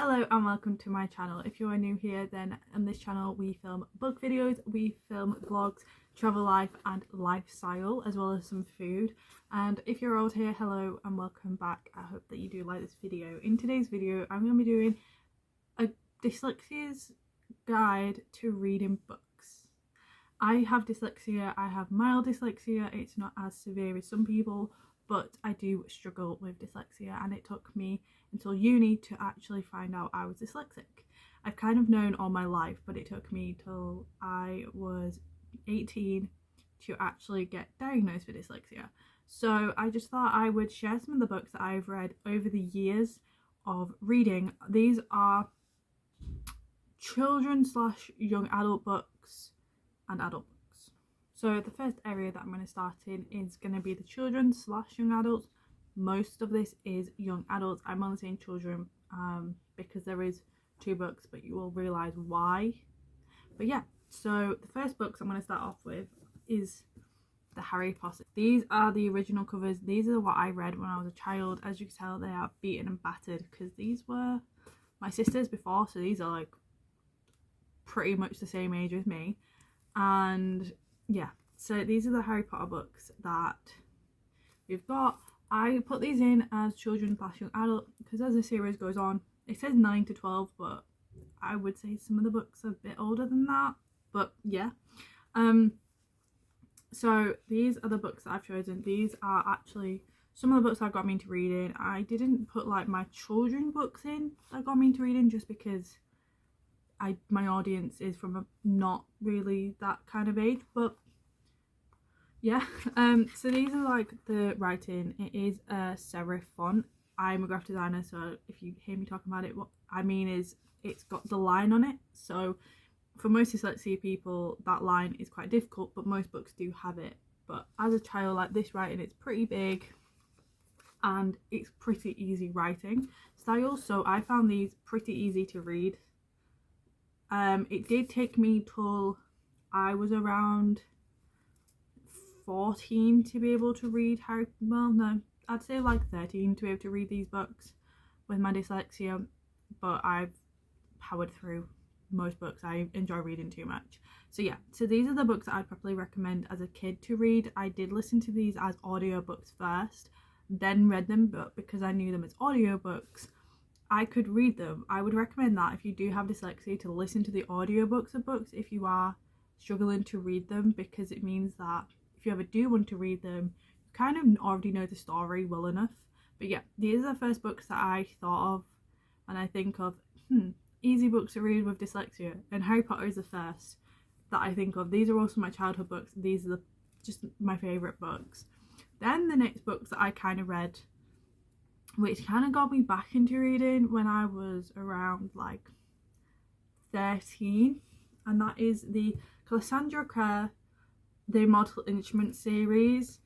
Hello and welcome to my channel. If you are new here, then on this channel we film book videos, we film vlogs, travel life and lifestyle, as well as some food. And if you're old here, hello and welcome back. I hope that you do like this video. In today's video I'm going to be doing a dyslexia's guide to reading books. I have dyslexia. I have mild dyslexia. It's not as severe as some people, but I do struggle with dyslexia, and it took me until uni to actually find out I was dyslexic. I've kind of known all my life, but it took me till I was 18 to actually get diagnosed with dyslexia. So I just thought I would share some of the books that I've read over the years of reading. These are children / young adult books and adult books. So the first area that I'm going to start in is going to be the children / young adults. Most of this is young adults. I'm only saying children because there is 2 books, but you will realise why. But yeah, so the first books I'm going to start off with is the Harry Potter. These are the original covers. These are what I read when I was a child. As you can tell, they are beaten and battered because these were my sisters before, so these are like pretty much the same age as me. And yeah, so these are the Harry Potter books that we've got. I put these in as children / young adult because as the series goes on, it says 9 to 12, but I would say some of the books are a bit older than that. But yeah, so these are the books that I've chosen. These are actually some of the books that got me into reading. I didn't put like my children books in that got me into reading just because my audience is from a not really that kind of age, but yeah. So these are like the writing. It is a serif font. I'm a graphic designer, so if you hear me talking about it, what I mean is it's got the line on it. So for most dyslexia people, that line is quite difficult, but most books do have it. But as a child, like this writing, it's pretty big and it's pretty easy writing style. So I found these pretty easy to read. It did take me till I was around 14 to be able to read I'd say like 13 to be able to read these books with my dyslexia, but I've powered through most books. I enjoy reading too much. So yeah, so these are the books that I'd probably recommend as a kid to read. I did listen to these as audiobooks first, then read them, but because I knew them as audiobooks, I could read them. I would recommend that if you do have dyslexia to listen to the audiobooks of books if you are struggling to read them, because it means that if you ever do want to read them, you kind of already know the story well enough. But yeah, these are the first books that I thought of when I think of easy books to read with dyslexia, and Harry Potter is the first that I think of. These are also my childhood books. These are just my favourite books. Then the next books that I kind of read, which kind of got me back into reading when I was around like 13, and that is the Cassandra Clare, the Mortal Instrument series.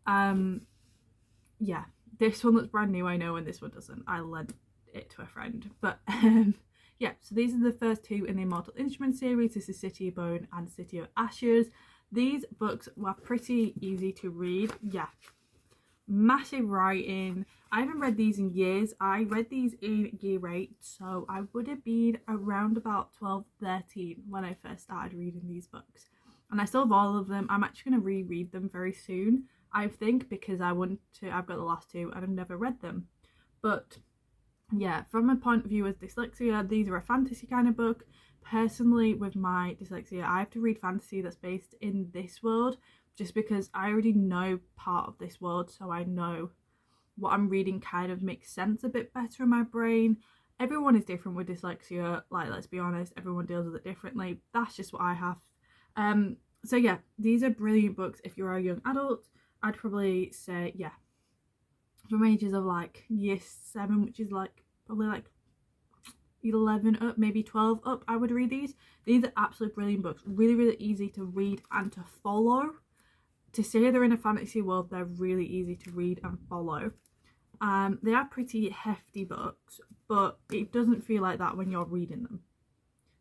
Yeah, this one looks brand new, I know, and this one doesn't. I lent it to a friend, but yeah, so these are the first 2 in the Mortal Instrument series. This is City of Bone and City of Ashes. These books were pretty easy to read. Yeah, massive writing. I haven't read these in years. I read these in year 8, so I would have been around about 12, 13 when I first started reading these books, and I still have all of them. I'm actually going to reread them very soon, I think, because I've got the last 2 and I've never read them. But yeah, from a point of view as dyslexia, these are a fantasy kind of book. Personally, with my dyslexia, I have to read fantasy that's based in this world just because I already know part of this world, so I know what I'm reading kind of makes sense a bit better in my brain. Everyone is different with dyslexia, like, let's be honest, everyone deals with it differently. That's just what I have. So yeah, these are brilliant books if you're a young adult. I'd probably say, yeah, from ages of like year 7, which is like probably like 11 up, maybe 12 up, I would read these. These are absolutely brilliant books, really, really easy to read and to follow. To say they're in a fantasy world, they're really easy to read and follow. They are pretty hefty books, but it doesn't feel like that when you're reading them.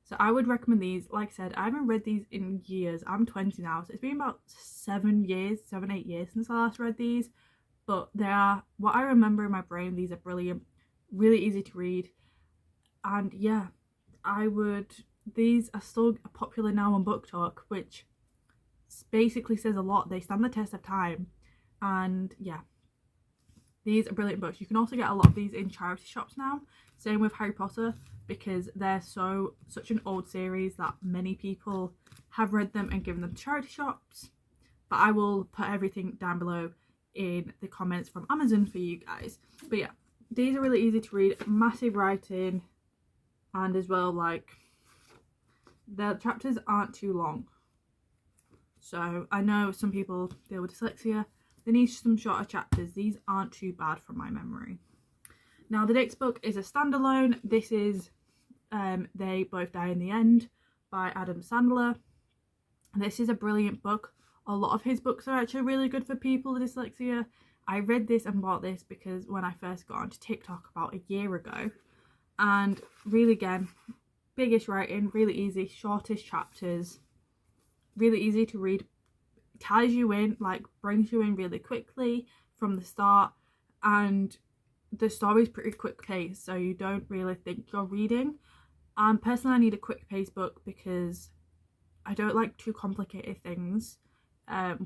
So I would recommend these. Like I said, I haven't read these in years. I'm 20 now, so it's been about 7, 8 years since I last read these. But they are, what I remember in my brain, these are brilliant, really easy to read. And yeah, these are still popular now on Book Talk, which basically says a lot. They stand the test of time, and yeah, these are brilliant books. You can also get a lot of these in charity shops now, same with Harry Potter, because they're such an old series that many people have read them and given them to charity shops. But I will put everything down below in the comments from Amazon for you guys. But yeah, these are really easy to read, massive writing, and as well, like, the chapters aren't too long. So I know some people deal with dyslexia, they need some shorter chapters. These aren't too bad from my memory. Now the next book is a standalone. This is They Both Die in the End by Adam Sandler. This is a brilliant book. A lot of his books are actually really good for people with dyslexia. I read this and bought this because when I first got onto TikTok about a year ago, and really, again, biggest writing, really easy, shortest chapters, really easy to read, ties you in, like brings you in really quickly from the start, and the story's pretty quick paced, so you don't really think you're reading. Personally, I need a quick paced book because I don't like too complicated things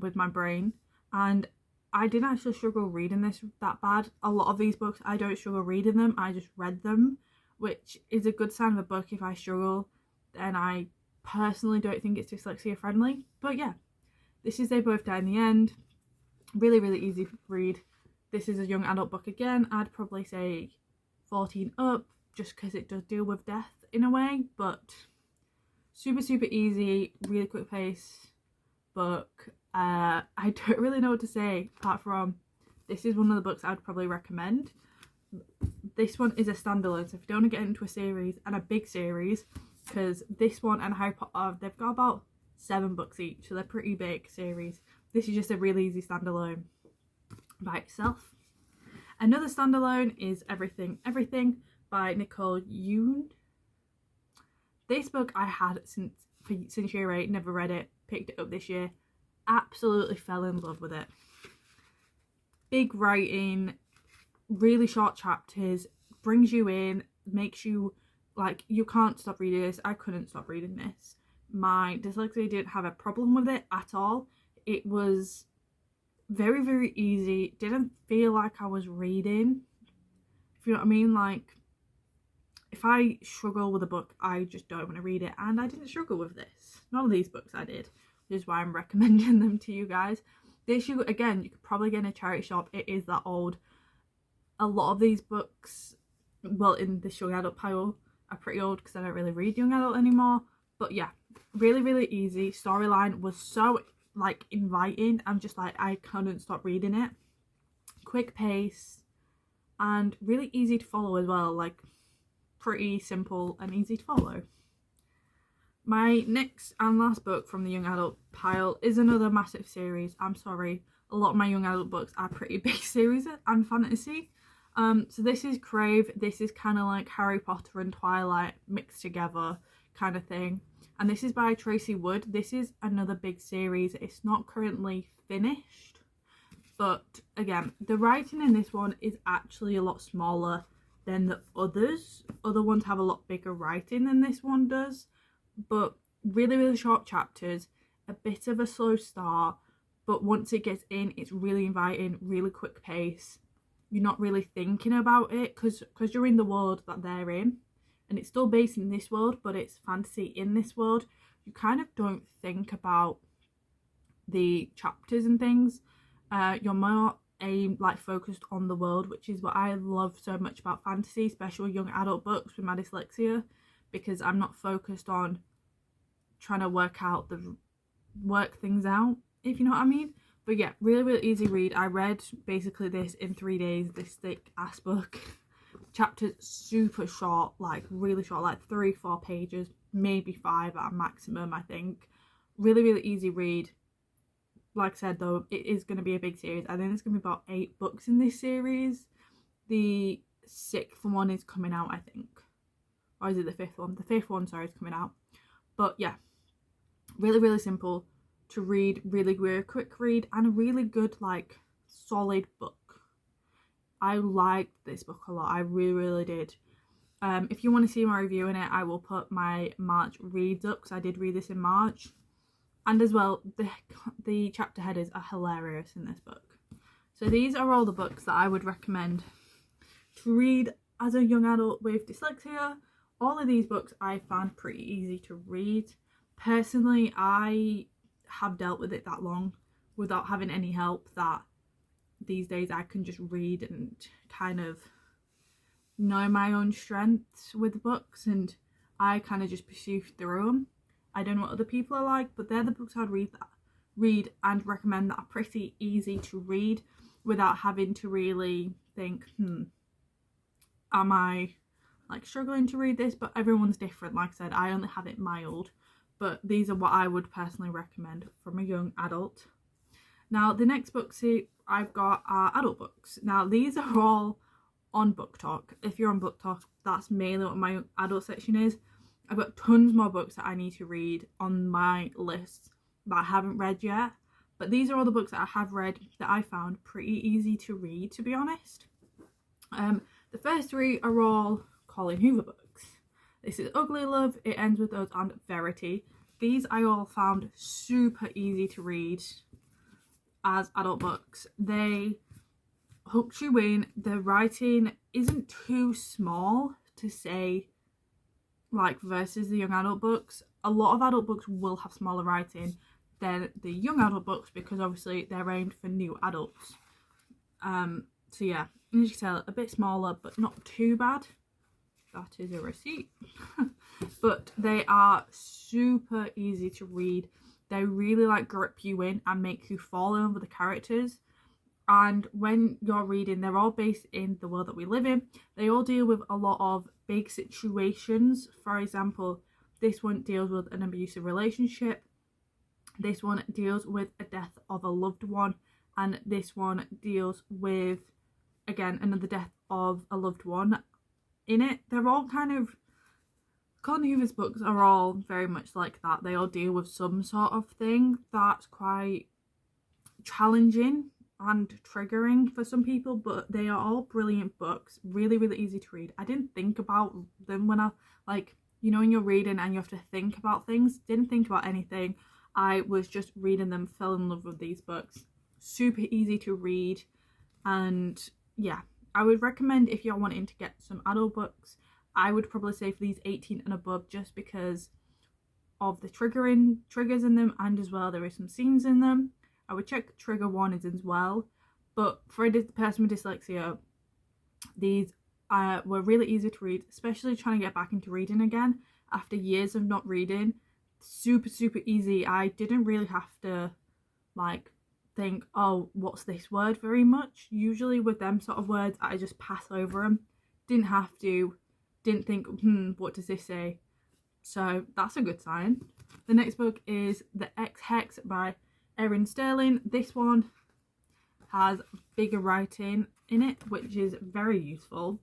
with my brain, and I didn't actually struggle reading this that bad. A lot of these books I don't struggle reading them, I just read them, which is a good sign of a book. If I struggle, then I personally don't think it's dyslexia friendly. But yeah, this is They Both Die in the End. Really, really easy to read. This is a young adult book again. I'd probably say 14 up, just because it does deal with death in a way, but super, super easy, really quick pace book. I don't really know what to say apart from this is one of the books I'd probably recommend. This one is a standalone, so if you don't want to get into a series, and a big series, because this one and Harry Potter, they've got about 7 books each, so they're pretty big series. This is just a really easy standalone by itself. Another standalone is Everything Everything by Nicole Yoon. This book I had since year 8, never read it, picked it up this year, absolutely fell in love with it. Big writing, really short chapters, brings you in, makes you like, you can't stop reading this. I couldn't stop reading this. My dyslexia didn't have a problem with it at all. It was very, very easy. Didn't feel like I was reading, if you know what I mean. Like, if I struggle with a book, I just don't want to read it, and I didn't struggle with this. None of these books I did, which is why I'm recommending them to you guys. This, you could probably get in a charity shop. It is that old. A lot of these books, well, in this young adult pile, are pretty old because I don't really read young adult anymore. But yeah, really, really easy. Storyline was so, like, inviting. I'm just like, I couldn't stop reading it. Quick pace and really easy to follow as well. Like, pretty simple and easy to follow. My next and last book from the young adult pile is another massive series. I'm sorry, a lot of my young adult books are pretty big series and fantasy. So this is Crave. This is kind of like Harry Potter and Twilight mixed together kind of thing. And this is by Tracy Wood. This is another big series. It's not currently finished, but again, the writing in this one is actually a lot smaller than the others. Other ones have a lot bigger writing than this one does, but really, really short chapters, a bit of a slow start, but once it gets in, it's really inviting, really quick pace. You're not really thinking about it because you're in the world that they're in, and it's still based in this world, but it's fantasy in this world. You kind of don't think about the chapters and things. You're more focused on the world, which is what I love so much about fantasy, especially young adult books with my dyslexia, because I'm not focused on trying to work things out, if you know what I mean. But yeah, really, really easy read. I read basically this in 3 days, this thick ass book. Chapters super short, like really short, like 3-4 pages, maybe 5 at a maximum, I think. Really, really easy read. Like I said though, it is going to be a big series. I think there's going to be about 8 books in this series. The 6th one is coming out, I think. Or is it the 5th one? The 5th one, sorry, is coming out. But yeah, really, really simple to read, really, really quick read, and a really good, like, solid book. I liked this book a lot. I really, really did. If you want to see my review in it, I will put my March reads up, because I did read this in March. And as well, the chapter headers are hilarious in this book. So these are all the books that I would recommend to read as a young adult with dyslexia. All of these books I found pretty easy to read. Personally, I have dealt with it that long without having any help, that these days I can just read and kind of know my own strengths with books, and I kind of just pursue through them. I don't know what other people are like, but they're the books I'd read and recommend that are pretty easy to read without having to really think, am I like struggling to read this? But everyone's different. Like I said, I only have it mild, but these are what I would personally recommend from a young adult. Now, the next books I've got are adult books. Now, these are all on Book Talk. If you're on Book Talk, that's mainly what my adult section is. I've got tons more books that I need to read on my list that I haven't read yet. But these are all the books that I have read that I found pretty easy to read, to be honest. The first three are all Colin Hoover books. This is Ugly Love, It Ends With Us, and Verity. These I all found super easy to read as adult books. They hook you in. The writing isn't too small to say, like, versus the young adult books. A lot of adult books will have smaller writing than the young adult books, because obviously they're aimed for new adults. So yeah, as you can tell, a bit smaller, but not too bad. That is a receipt. But they are super easy to read. They really like grip you in and make you fall in love with the characters. And when you're reading, they're all based in the world that we live in. They all deal with a lot of big situations. For example, this one deals with an abusive relationship. This one deals with a death of a loved one. And this one deals with, again, another death of a loved one. In it, they're all kind of, Colin Hoover's books are all very much like that. They all deal with some sort of thing that's quite challenging and triggering for some people, but they are all brilliant books, really, really easy to read. I didn't think about them when I, like, you know, when you're reading and you have to think about things, didn't think about anything. I was just reading them, fell in love with these books. Super easy to read, and yeah, I would recommend, if you're wanting to get some adult books, I would probably say for these 18 and above, just because of the triggers in them, and as well there is some scenes in them. I would check trigger warnings as well. But for a person with dyslexia, these were really easy to read, especially trying to get back into reading again after years of not reading. Super, super easy. I didn't really have to like think, oh, what's this word, very much. Usually with them sort of words, I just pass over them. Didn't have to, didn't think, what does this say? So that's a good sign. The next book is The X-Hex by Erin Sterling. This one has bigger writing in it, which is very useful.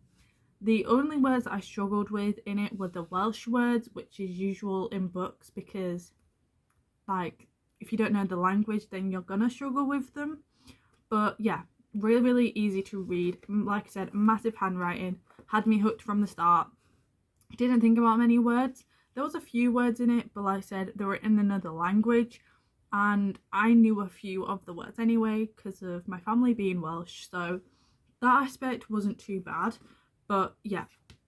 The only words I struggled with in it were the Welsh words, which is usual in books, because like if you don't know the language, then you're gonna struggle with them. But yeah, really, really easy to read. Like I said, massive handwriting, had me hooked from the start. Didn't think about many words. There was a few words in it, but like I said, they were in another language, and I knew a few of the words anyway because of my family being Welsh, so that aspect wasn't too bad. But yeah,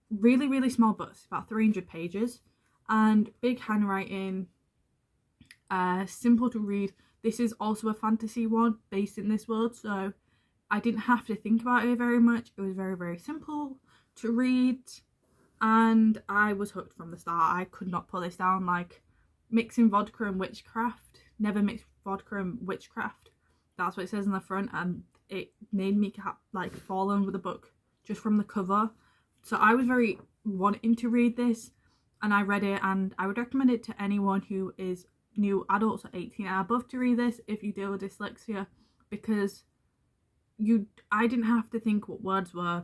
really, really small books, about 300 pages, and big handwriting, simple to read. This is also a fantasy one based in this world, so I didn't have to think about it very much. It was very, very simple to read, and I was hooked from the start. I could not put this down. Like, mixing vodka and witchcraft, never mix vodka and witchcraft. That's what it says on the front, and it made me like fall in with the book just from the cover. So I was very wanting to read this, and I read it, and I would recommend it to anyone who is new adults or 18 and above to read this if you deal with dyslexia, because I didn't have to think what words were,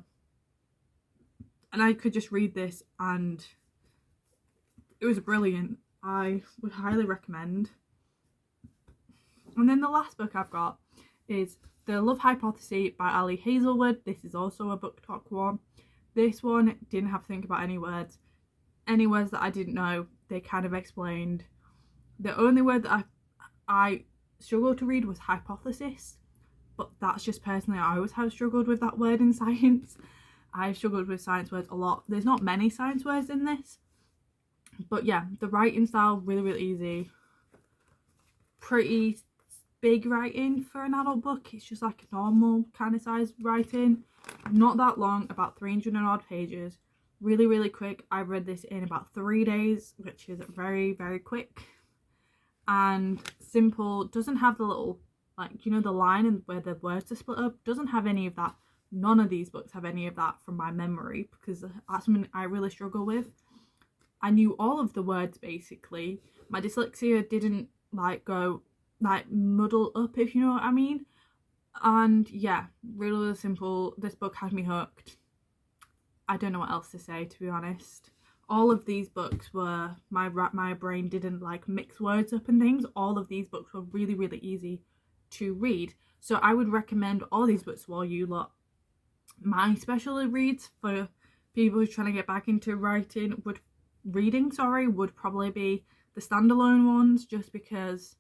and I could just read this, and it was brilliant. I would highly recommend. And then the last book I've got is The Love Hypothesis by Ali Hazelwood. This is also a book talk one. This one didn't have to think about any words that I didn't know, they kind of explained. The only word that I struggled to read was hypothesis, but that's just personally, I always have struggled with that word in science. I've struggled with science words a lot. There's not many science words in this, but yeah, the writing style, really easy. Pretty big writing for an adult book. It's just like a normal kind of size writing. Not that long, about 300 and odd pages. Really quick. I read this in about 3 days, which is very quick. And simple. Doesn't have the little, like, you know, the line and where the words are split up. Doesn't have any of that. None of these books have any of that from my memory, because that's something I really struggle with. I knew all of the words basically. My dyslexia didn't like go like muddle up, if you know what I mean. And yeah, really simple. This book had me hooked. I don't know what else to say, to be honest. All of these books were, my brain didn't like mix words up and things. All of these books were really easy to read. So I would recommend all these books for you lot. My special reads for people who's trying to get back into reading would probably be the standalone ones, just because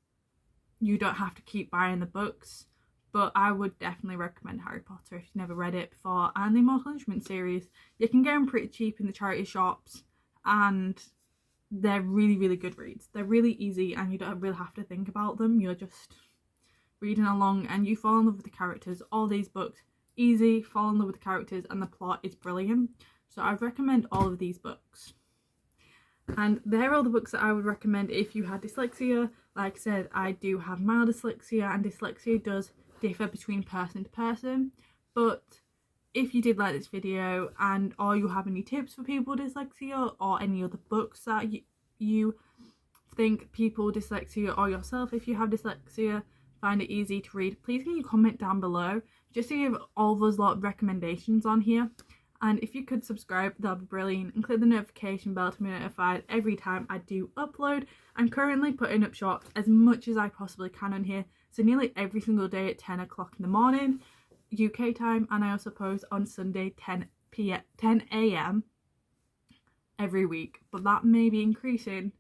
you don't have to keep buying the books. But I would definitely recommend Harry Potter if you've never read it before, and the Immortal Instruments series. You can get them pretty cheap in the charity shops, and they're really good reads. They're really easy and you don't really have to think about them. You're just reading along and you fall in love with the characters. All these books, easy, fall in love with the characters, and the plot is brilliant. So I'd recommend all of these books. And they're all the books that I would recommend if you had dyslexia. Like I said, I do have mild dyslexia, and dyslexia does differ between person to person. But if you did like this video, and or you have any tips for people with dyslexia, or any other books that you think people with dyslexia, or yourself if you have dyslexia find it easy to read, please can you comment down below, just to give all of us lot of recommendations on here. And if you could subscribe, that'd be brilliant, and click the notification bell to be notified every time I do upload. I'm currently putting up shorts as much as I possibly can on here, so nearly every single day at 10 o'clock in the morning UK time, and I also post on Sunday 10 a.m. every week, but that may be increasing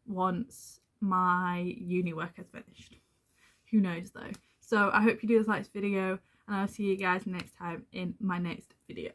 once my uni work has finished. Who knows though. So I hope you do like this video, and I'll see you guys next time in my next video.